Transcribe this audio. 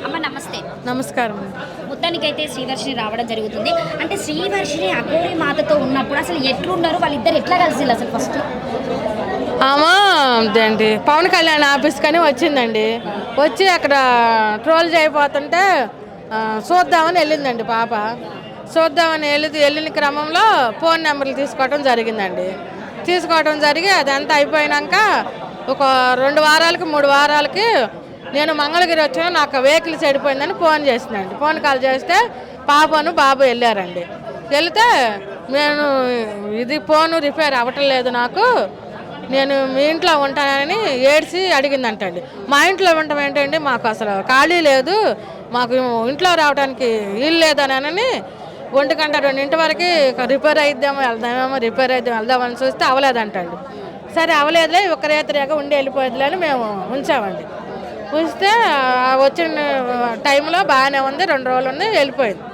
అమ్మ నమస్తే. నమస్కారం. మొత్తానికైతే శ్రీవర్షిని రావడం జరుగుతుంది. అంటే శ్రీవర్షిని అఘోరి మాతతో ఉన్నప్పుడు అసలు ఎట్లున్నారు? వాళ్ళిద్దరు ఎట్లా కలిసిళ్ళు అసలు ఫస్ట్? ఆమె అదేంటి పవన్ కళ్యాణ్ ఆఫీస్ కానీ వచ్చిందండి. వచ్చి అక్కడ ట్రోల్ చేయబోతుంటే చూద్దామని వెళ్ళిందండి పాప. చూద్దామని వెళ్ళిన క్రమంలో ఫోన్ నెంబర్లు తీసుకోవడం జరిగిందండి. తీసుకోవడం జరిగి అదంతా అయిపోయినాక ఒక 2 వారాలకి 3 వారాలకి నేను మంగళగిరి వచ్చాను, నాకు వెహికల్ చెడిపోయిందని ఫోన్ చేసిందండి. ఫోన్ కాల్ చేస్తే పాపను బాబు వెళ్ళారండి. వెళితే నేను ఇది ఫోను రిపేర్ అవ్వటం లేదు, నాకు నేను మీ ఇంట్లో ఉంటానని ఏడ్చి అడిగిందంటండి. మా ఇంట్లో ఉండటం ఏంటండి, మాకు అసలు ఖాళీ లేదు, మాకు ఇంట్లో రావడానికి వీలు లేదనని 1-2 వరకు రిపేర్ అయిద్దామో వెళ్దామని చూస్తే అవ్వలేదంటండి. సరే అవ్వలేదులే, ఒక రేతరేగా ఉండి వెళ్ళిపోయేదిలే అని మేము ఉంచామండి. ఉంచితే వచ్చిన టైంలో బాగానే ఉంది, 2 రోజులు ఉంది, వెళ్ళిపోయింది.